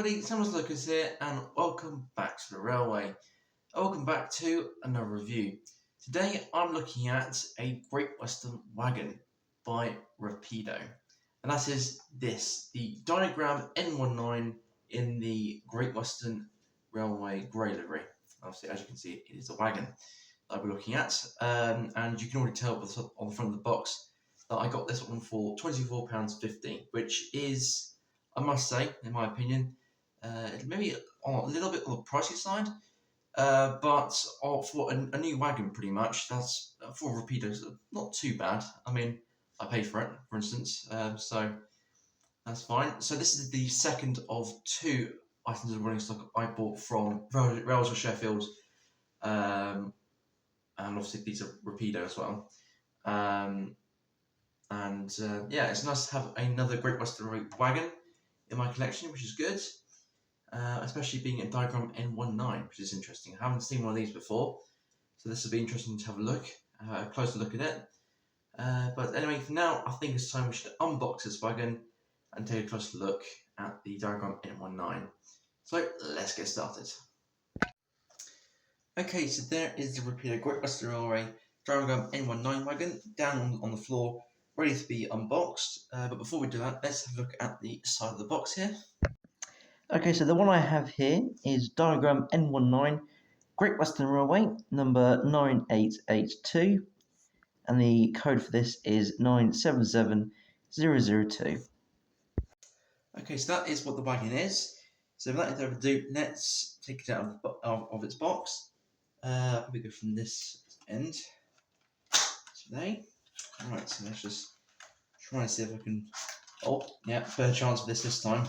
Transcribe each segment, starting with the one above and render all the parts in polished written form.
everybody, Samuel's Locos here, and welcome back to the railway. Welcome back to another review. Today I'm looking at a Great Western Wagon by Rapido, and that is this, the Diagram N19 in the Great Western Railway grey livery. Obviously, as you can see, it is a wagon that we're looking at, and you can already tell on the front of the box that I got this one for £24.50, which is, I must say, in my opinion, maybe a little bit on the pricey side, but for a new wagon, pretty much, that's for Rapido, not too bad. I mean, I paid for it, for instance, so that's fine. So this is the second of two items of running stock I bought from Rails of Sheffield, and obviously these are Rapido as well. Yeah, it's nice to have another Great Western wagon in my collection, which is good, especially being a Diagram N19, which is interesting. I haven't seen one of these before, so this will be interesting to have a closer look at it. But anyway, for now, I think it's time we should unbox this wagon and take a closer look at the Diagram N19. So let's get started. Okay, so there is the Rapido Great Western Railway Diagram N19 wagon down on the floor, ready to be unboxed. But before we do that, let's have a look at the side of the box here. Okay, so the one I have here is Diagram N19 Great Western Railway number 9882, and the code for this is 977002. Okay, so that is what the wagon is. So without further ado, let's take it out of its box. We go from this end today. Alright, so let's just try and see if I can. Oh, yeah, fair chance for this time.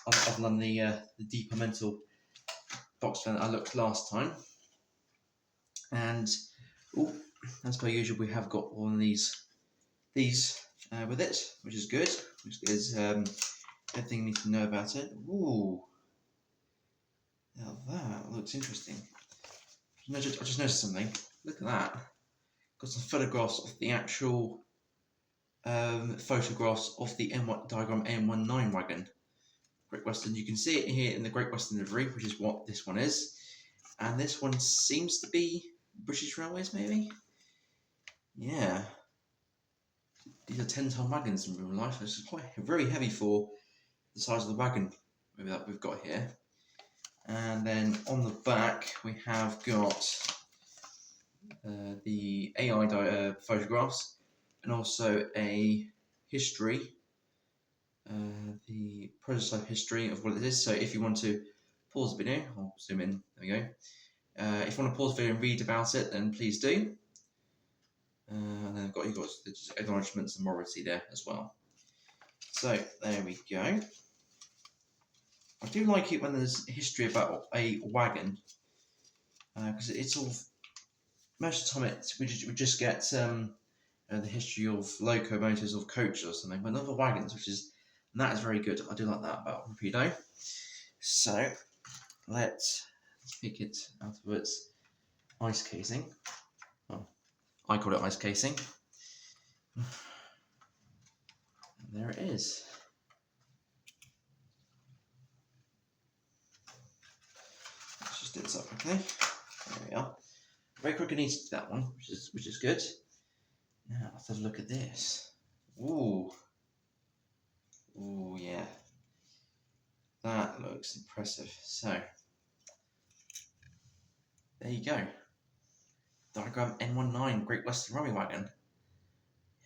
Other than the deeper mental box fan that I looked last time. And as per usual, we have got one of these with it, which is good. Which is everything you need to know about it. Ooh, now that looks interesting. I just noticed something. Look at that. Got some photographs of the actual photographs of the Diagram N19 wagon. Great Western. You can see it here in the Great Western livery, which is what this one is. And this one seems to be British Railways, maybe? Yeah. These are 10-ton wagons in real life. This is quite very heavy for the size of the wagon that we've got here. And then on the back, we have got the AI photographs, and also a history, the prototype history of what it is. So if you want to pause the video, I'll zoom in, there we go. If you want to pause the video and read about it, then please do. And then you've got the acknowledgements and morality there as well. So there we go. I do like it when there's history about a wagon, because it's sort of, most of the time we just get the history of locomotives or coaches or something, but not the wagons, and that is very good. I do like that about Rapido. So let's pick it out of its ice casing. Well, I call it ice casing. And there it is. Let's just do this up, okay? There we are. Very quick and easy to that one, which is good. Now let's have a look at this. Ooh, yeah, that looks impressive. So there you go. Diagram N19 Great Western Railway wagon.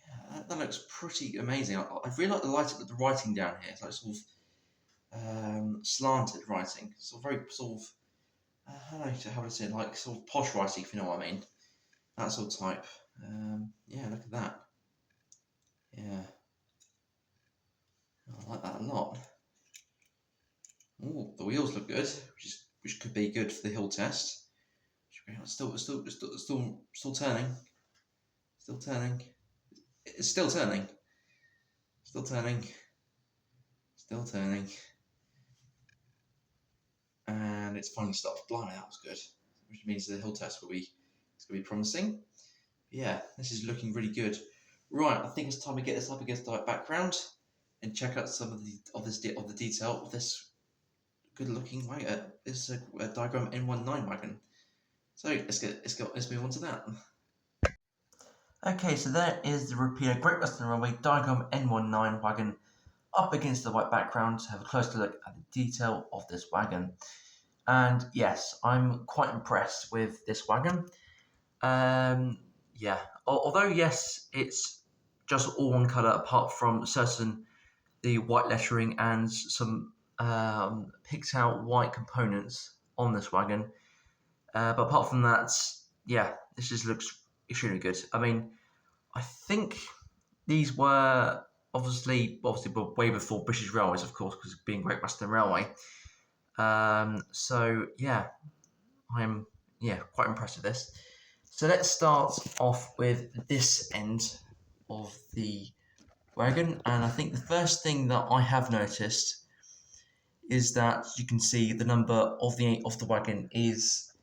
Yeah, that looks pretty amazing. I really like the writing down here. It's like sort of slanted writing. Very how to say it, like sort of posh writing, if you know what I mean. That sort of type. Yeah, look at that. Yeah, I like that a lot. Oh, the wheels look good, which could be good for the hill test. It's still turning. Still turning. It's still turning. Still turning. Still turning. And it's finally stopped. Blimey, that was good. Which means the hill test will be promising. Yeah, this is looking really good. Right, I think it's time to get this up against the background and check out some of the detail of this good-looking wagon. This a diagram N19 wagon. So let's move on to that. Okay, so there is the Rapido Great Western Railway diagram N19 wagon up against the white background to have a closer look at the detail of this wagon. And yes, I'm quite impressed with this wagon. Yeah, although yes, it's just all one colour apart from the white lettering and some picked out white components on this wagon. But apart from that, yeah, this just looks extremely good. I mean, I think these were obviously way before British Railways, of course, because being Great Western Railway. So yeah, I'm quite impressed with this. So let's start off with this end of the wagon, and I think the first thing that I have noticed is that you can see the number of the wagon is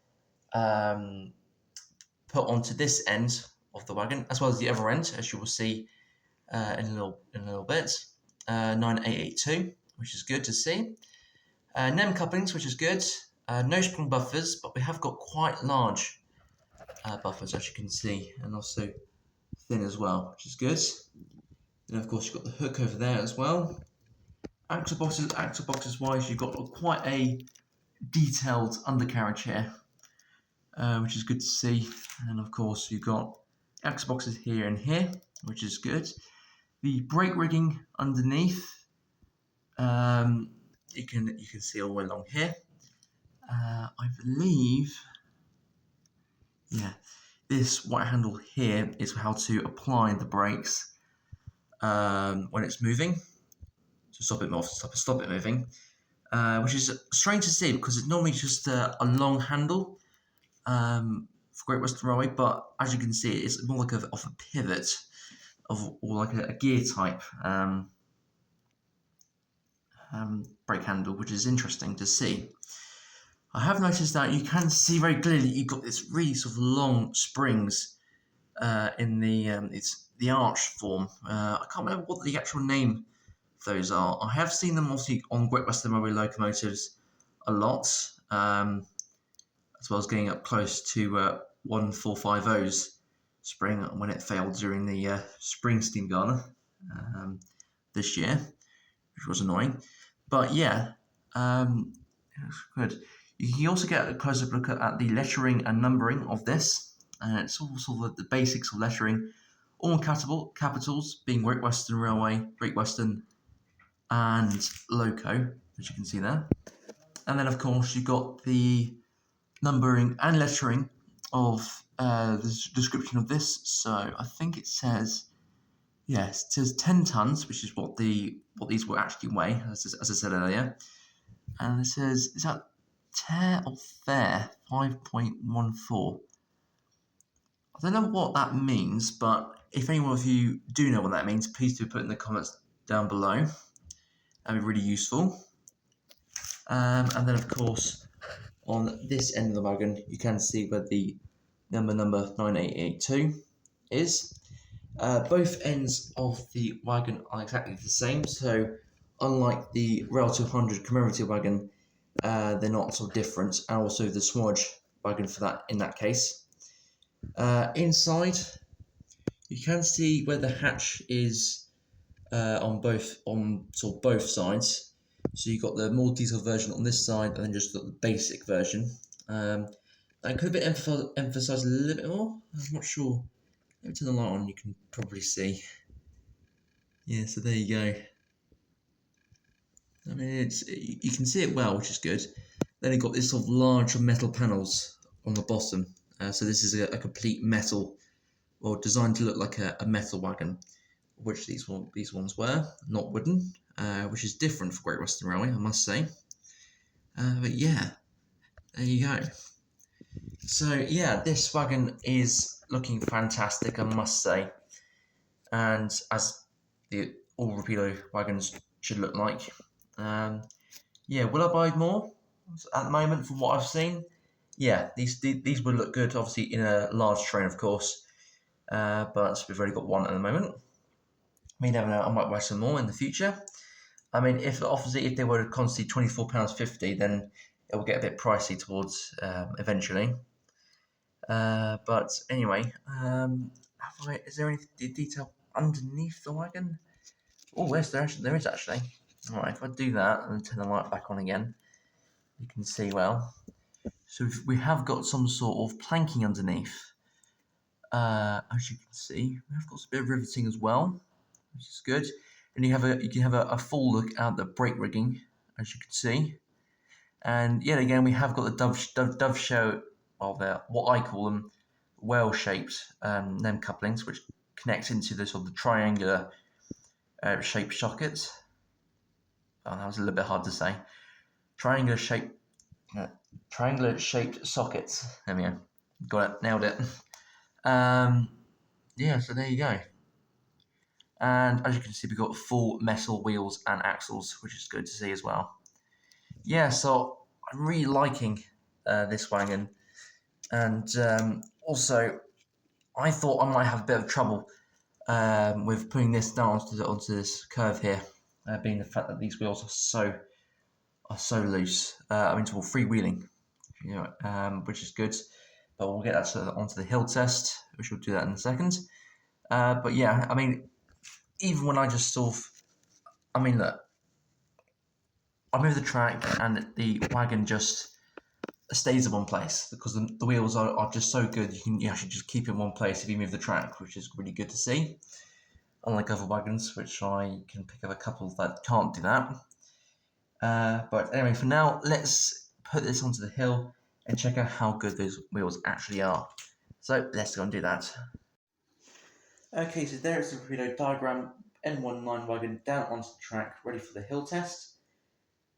put onto this end of the wagon, as well as the other end, as you will see in a little bit. 9882, which is good to see. NEM couplings, which is good. No spring buffers, but we have got quite large buffers, as you can see, and also thin as well, which is good. And of course, you've got the hook over there as well. Axle boxes wise, you've got quite a detailed undercarriage here, which is good to see. And of course, you've got axle boxes here and here, which is good. The brake rigging underneath, you can see all the way along here. I believe, yeah, this white handle here is how to apply the brakes when it's moving, to stop it moving, which is strange to see because it's normally just a long handle for Great Western Railway, but as you can see, it's more like a pivot or like a gear type brake handle, which is interesting to see. I have noticed that you can see very clearly you've got this really sort of long springs in it's the arch form. I can't remember what the actual name of those are. I have seen them obviously on Great Western Railway locomotives a lot, as well as getting up close to 1450's spring when it failed during the spring steam garner this year, which was annoying. But yeah, it's good. You can also get a closer look at the lettering and numbering of this, and it's all sort of the basics of lettering, all in capitals, being Great Western Railway, Great Western, and Loco, as you can see there. And then, of course, you've got the numbering and lettering of the description of this. So I think it says, yes, it says 10 tons, which is what these will actually weigh, as I said earlier. And it says, is that tear or fair 5.14? I don't know what that means, but if anyone of you do know what that means, please do put in the comments down below. That'd be really useful. And then, of course, on this end of the wagon, you can see where the number 9882 is. Both ends of the wagon are exactly the same, so unlike the Rail 200 commemorative wagon, they're not sort of different, and also the Swatch wagon for that in that case. Inside, you can see where the hatch is on both sides. So you've got the more detailed version on this side, and then just got the basic version. That could be emphasised a little bit more. I'm not sure. Let me turn the light on. You can probably see. Yeah, so there you go. I mean, you can see it well, which is good. Then you've got this sort of large metal panels on the bottom. So this is a complete metal, or designed to look like a metal wagon, which these ones were, not wooden, which is different for Great Western Railway, I must say. But yeah, there you go. So yeah, this wagon is looking fantastic, I must say, and as all Rapido wagons should look like. Yeah, will I buy more at the moment from what I've seen? Yeah, these would look good, obviously in a large train, of course, but we've already got one at the moment. You never know, I might buy some more in the future. I mean, if obviously if they were to constantly £24.50, then it will get a bit pricey towards eventually. But anyway, is there any detail underneath the wagon? Oh, yes, there is actually. All right, if I do that and turn the light back on again, you can see well. So we have got some sort of planking underneath. As you can see, we have got a bit of riveting as well, which is good. And you can have a full look at the brake rigging, as you can see. And yet again, we have got the dovetail of what I call them whale-shaped NEM couplings, which connects into the sort of the triangular shaped sockets. Oh, that was a little bit hard to say. Triangular shaped sockets. There we go. Got it. Nailed it. Yeah, so there you go. And as you can see, we've got full metal wheels and axles, which is good to see as well. Yeah, so I'm really liking this wagon. And also, I thought I might have a bit of trouble with putting this down onto this curve here, being the fact that these wheels are so loose. I mean, it's all freewheeling, which is good. But we'll get that onto the hill test, which we'll do that in a second. But yeah, I mean, even when I just sort of, I mean, look, I move the track and the wagon just stays in one place because the wheels are just so good. You actually just keep it in one place if you move the track, which is really good to see. Unlike other wagons, which I can pick up a couple that can't do that. But anyway, for now, let's put this onto the hill and check out how good those wheels actually are. So let's go and do that. Okay, so there's the Rapido diagram, N19 Wagon down onto the track, ready for the hill test.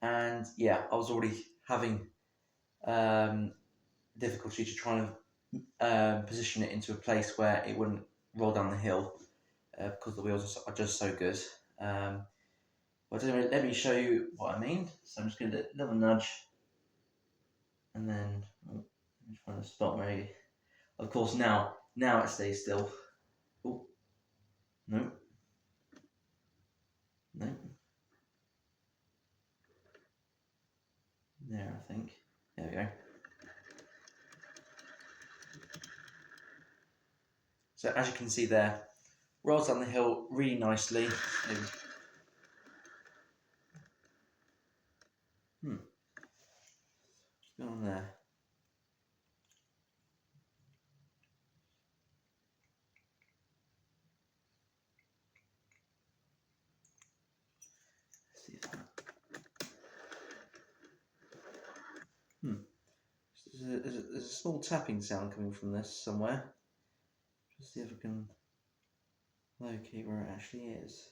And yeah, I was already having difficulty to try and position it into a place where it wouldn't roll down the hill because the wheels are just so good. But anyway, let me show you what I mean. So I'm just going to do a little nudge, and then I'm trying to stop maybe. Of course, now it stays still. Oh, no. There, I think. There we go. So as you can see there, rolls down the hill really nicely. What's going on there? Let's see if that. There's a small tapping sound coming from this somewhere. Just see if I can locate where it actually is.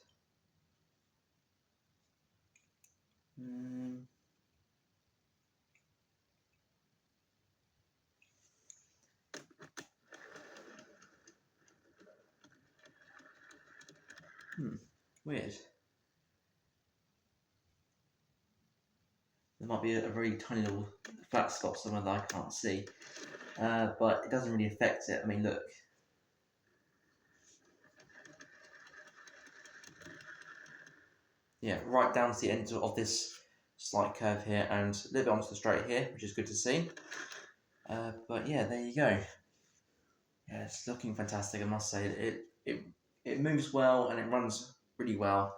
Weird. There might be a very tiny little flat spot somewhere that I can't see, but it doesn't really affect it. I mean, look. Yeah, right down to the end of this slight curve here and a little bit onto the straight here, which is good to see. But yeah, there you go. Yeah, it's looking fantastic, I must say. It moves well and it runs really well.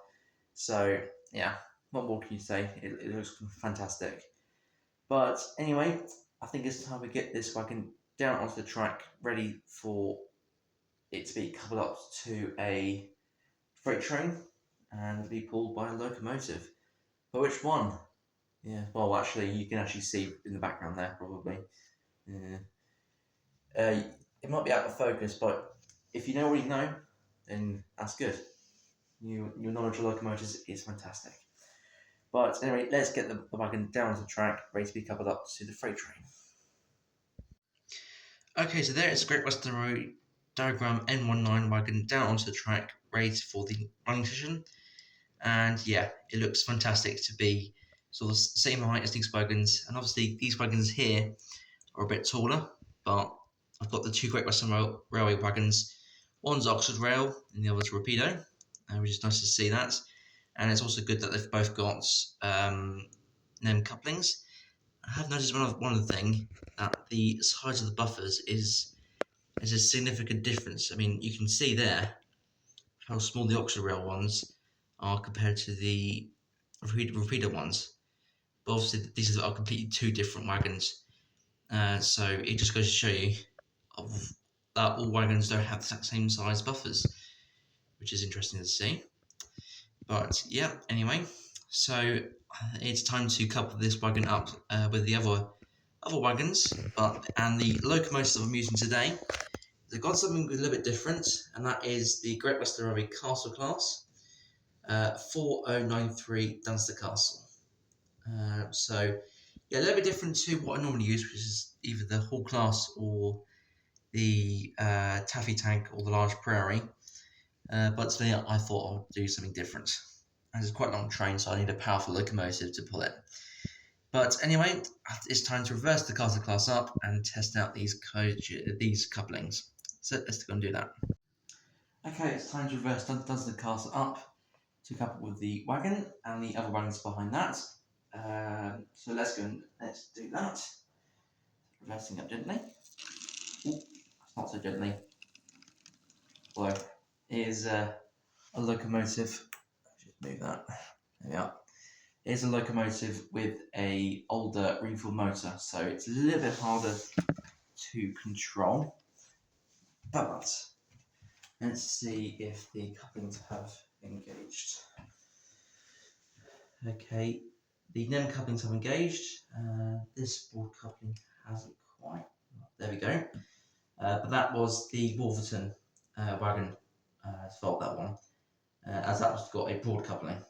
So yeah, what more can you say? It looks fantastic. But anyway, I think it's time we get this wagon down onto the track, ready for it to be coupled up to a freight train and be pulled by a locomotive. But which one? Yeah, well, actually, you can actually see in the background there, probably. Yeah. It might be out of focus, but if you know what you know, then that's good. Your knowledge of locomotives is fantastic. But anyway, let's get the wagon down to the track, ready to be coupled up to the freight train. Okay, so there is Great Western Road diagram N19 wagon down onto the track, ready for the running session. And yeah, it looks fantastic to be sort of the same height as these wagons. And obviously, these wagons here are a bit taller, but I've got the two Great Western Railway wagons. One's Oxford Rail and the other's Rapido. which is nice to see that. And it's also good that they've both got NEM couplings. I have noticed one thing, that the size of the buffers is a significant difference. I mean, you can see there how small the Rail ones are compared to the Rapido ones. But obviously, these are completely two different wagons. So it just goes to show you that all wagons don't have the exact same size buffers, which is interesting to see. But yeah, anyway, so it's time to couple this wagon up with the other wagons. And the locomotives I'm using today, they've got something a little bit different, and that is the Great Western Railway Castle class, 4093 Dunster Castle. So yeah, a little bit different to what I normally use, which is either the Hall class or the Taffy Tank or the Large Prairie. But today I thought I'd do something different. And it's quite a long train, so I need a powerful locomotive to pull it. But anyway, it's time to reverse the castle class up and test out these couplings. So let's go and do that. Okay, it's time to reverse the castle up to couple with the wagon and the other wagons behind that. So let's go and let's do that. Reversing up gently. Ooh, not so gently. Although it is a locomotive. Just move that. There we are. It is a locomotive with a older Greenfield motor, so it's a little bit harder to control. But let's see if the couplings have engaged. Okay, the NEM couplings have engaged. This board coupling hasn't quite. There we go. But that was the Wolverton wagon fault, that one, as that was got a broad coupling.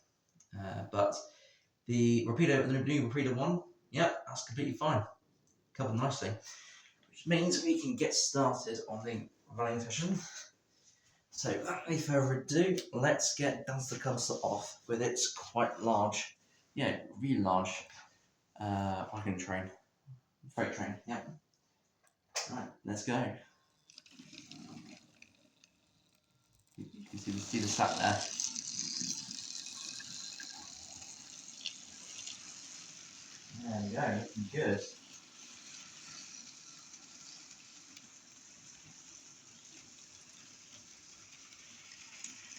But the Rapido, the new Rapido one, yeah, that's completely fine. Coupled nicely, which means we can get started on the running session. So without any further ado, let's get Dunster Castle off with its quite large, yeah, really large wagon train, freight train, yeah. Right, let's go. You can see the sap there. There we go, looking good.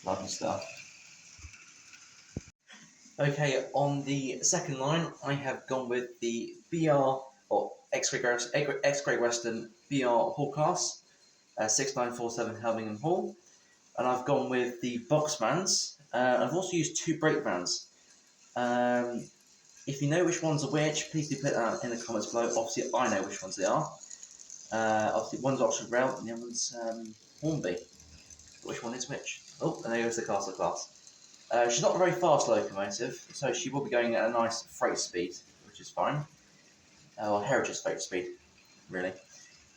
Lovely stuff. Okay, on the second line, I have gone with the BR, or X-Great Western BR Hall class, 6947 Helmingham Hall. And I've gone with the box vans. I've also used two brake vans. If you know which ones are which, please do put that in the comments below. Obviously, I know which ones they are. Obviously, one's Oxford Rail and the other one's Hornby. Which one is which? Oh, and there goes the Castle class. She's not a very fast locomotive, so she will be going at a nice freight speed, which is fine. Or heritage freight speed, really.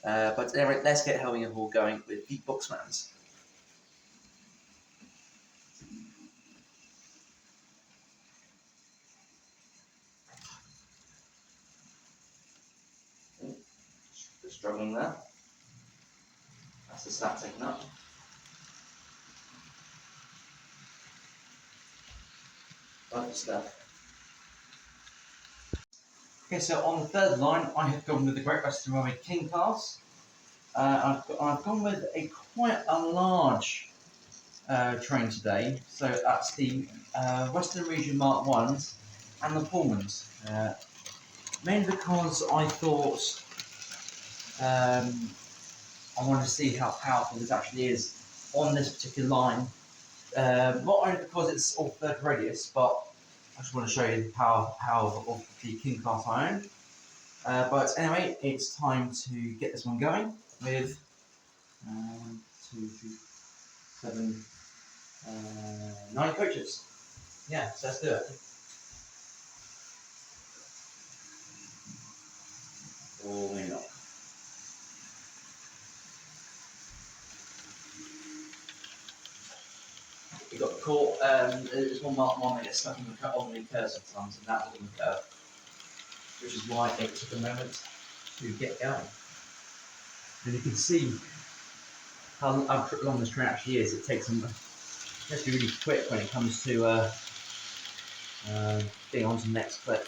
But anyway, let's get Helmingham Hall going with the box vans. Struggling there. That's the stat taken up. Lovely stuff. Okay, so on the third line, I have gone with the Great Western Railway King class. I've gone with quite a large train today. So that's the Western Region Mark 1s and the Pullmans. Mainly because I thought I want to see how powerful this actually is on this particular line. Not only because it's all third radius, but I just want to show you the power of the King class I own. But anyway, it's time to get this one going with 2, 3, 7, 9 coaches. Yeah, so let's do it. Or maybe not. We got caught. There's one that gets stuck on the curve sometimes, and that was on the curve, which is why it took a moment to get going. And you can see how long this train actually is. It takes them Let's be really quick when it comes to being on to the next clip.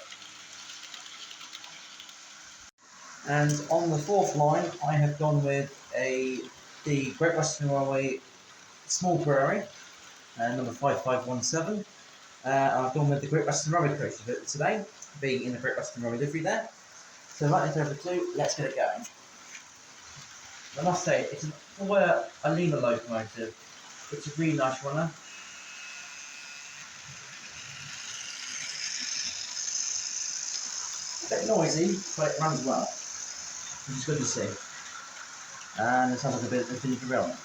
And on the fourth line, I have gone with the Great Western Railway Small Prairie, number 5517. I've gone with the Great Western Railway coach today, being in the Great Western Railway livery there. So right into over 2, let's get it going. I must say, it's for a Lima locomotive. It's a really nice runner. A bit noisy, but it runs well, which is good to see. And it sounds like a bit of a derailment.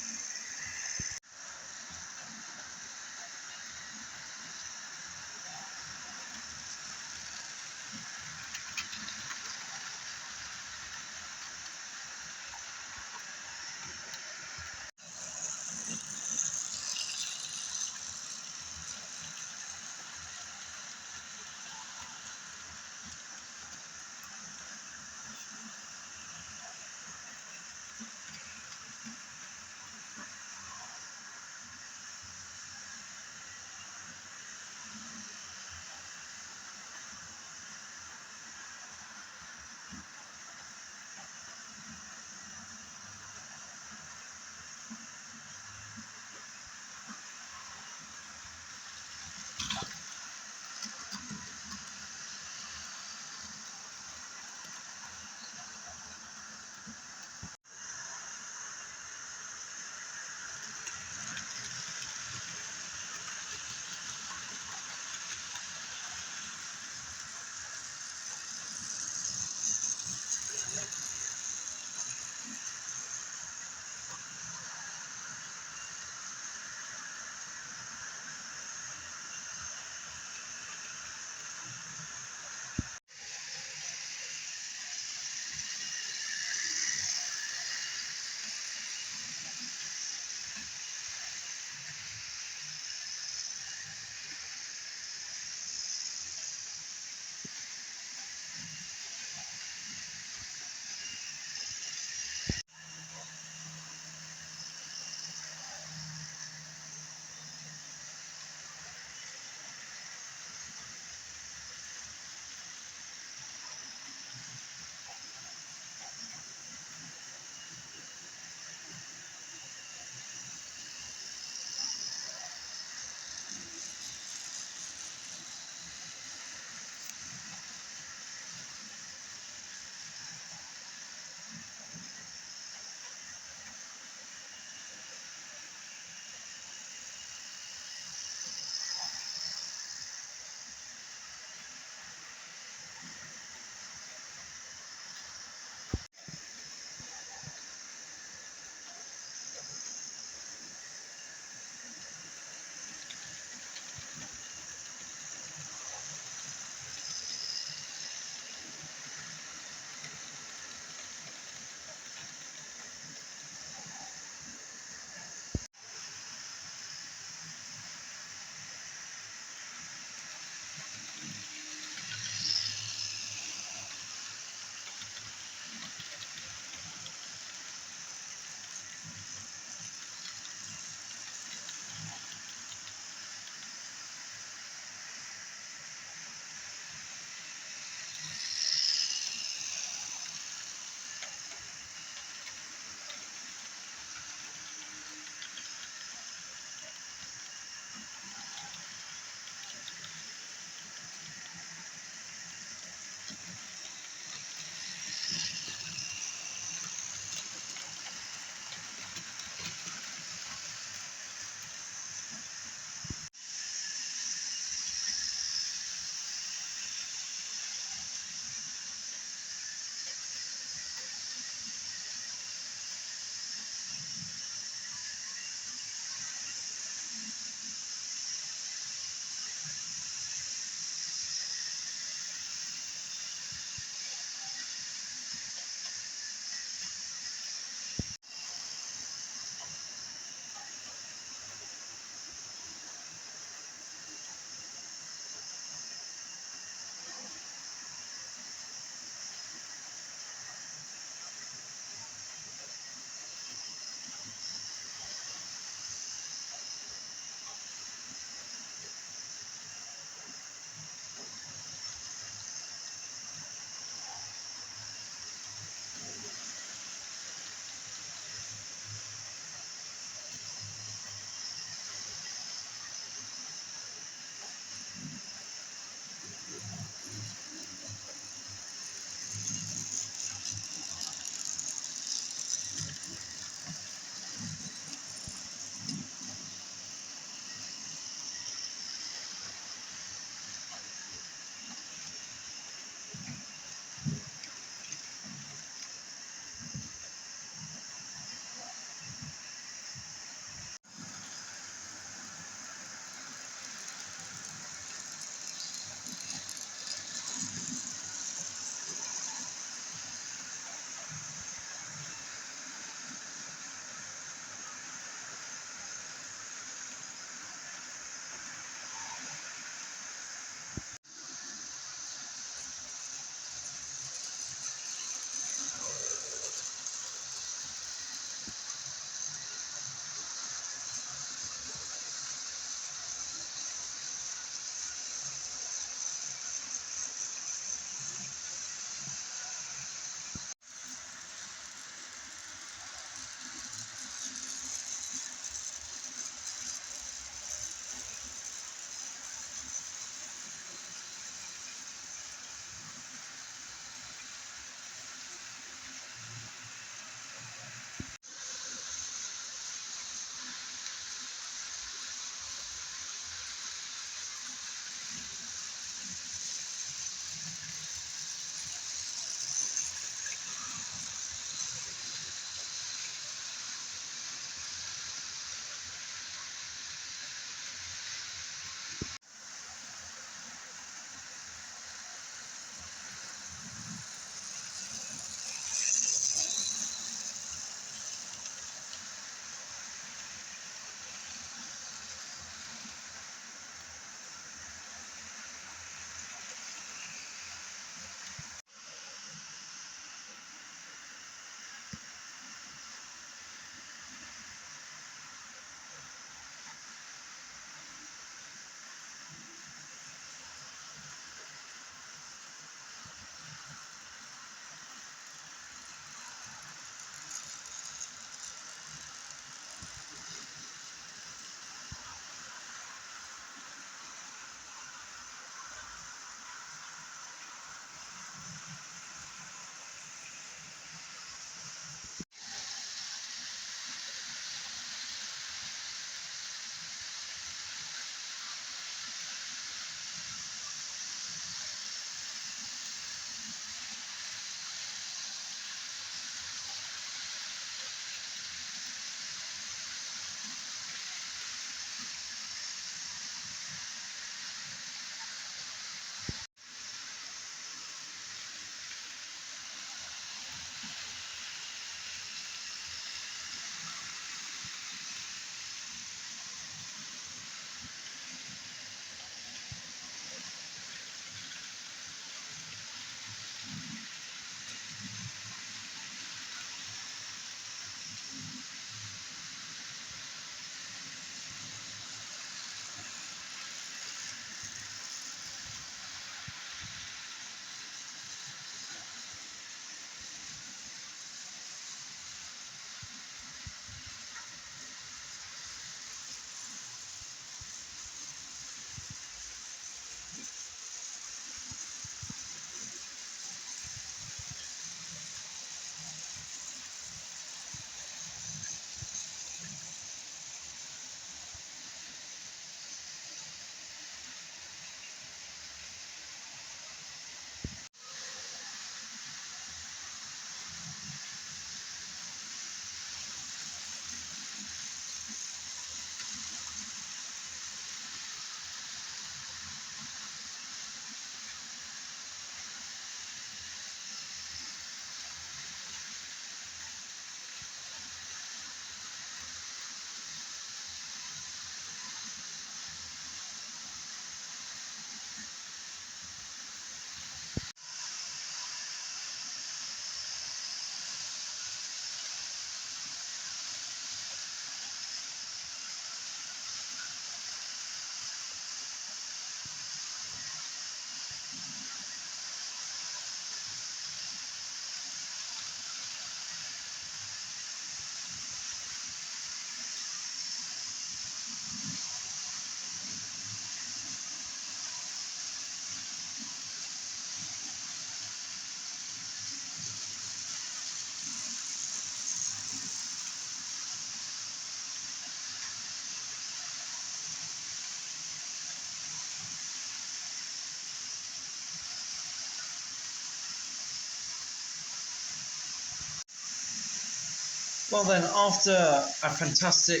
Well then, after a fantastic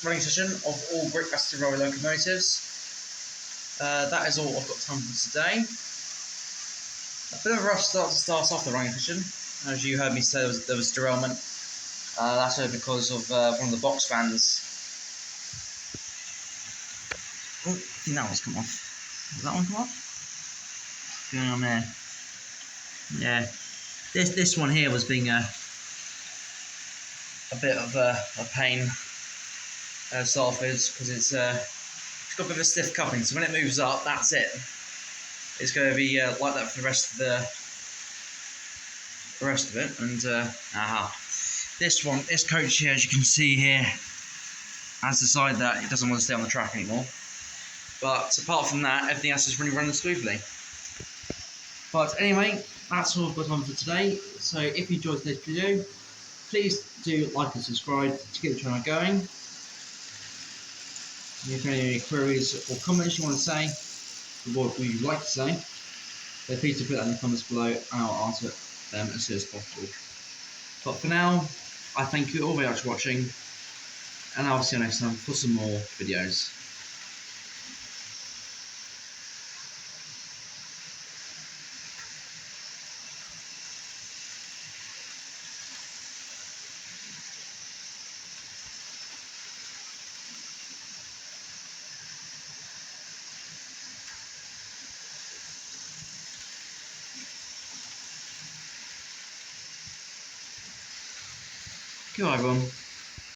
running session of all Great Western Railway locomotives, that is all I've got time for today. A bit of a rough start to start off the running session. As you heard me say, there was derailment. That's because of one of the box fans. Oh, I think that one's come off. Did that one come off? What's going on there? Yeah, this one here was being a bit of a pain start with, because it's got a bit of a stiff coupling. So when it moves up, that's it. It's going to be like that for the rest of it. And this coach here, as you can see here, has decided that it doesn't want to stay on the track anymore. But apart from that, everything else is really running smoothly. But anyway, that's all I've got on for today. So if you enjoyed today's video, please do like and subscribe to get the channel going. If you have any queries or comments you want to say, or what you'd like to say, then please do put that in the comments below and I'll answer them as soon as possible. But for now, I thank you all very much for watching, and I'll see you next time for some more videos. Goodbye everyone.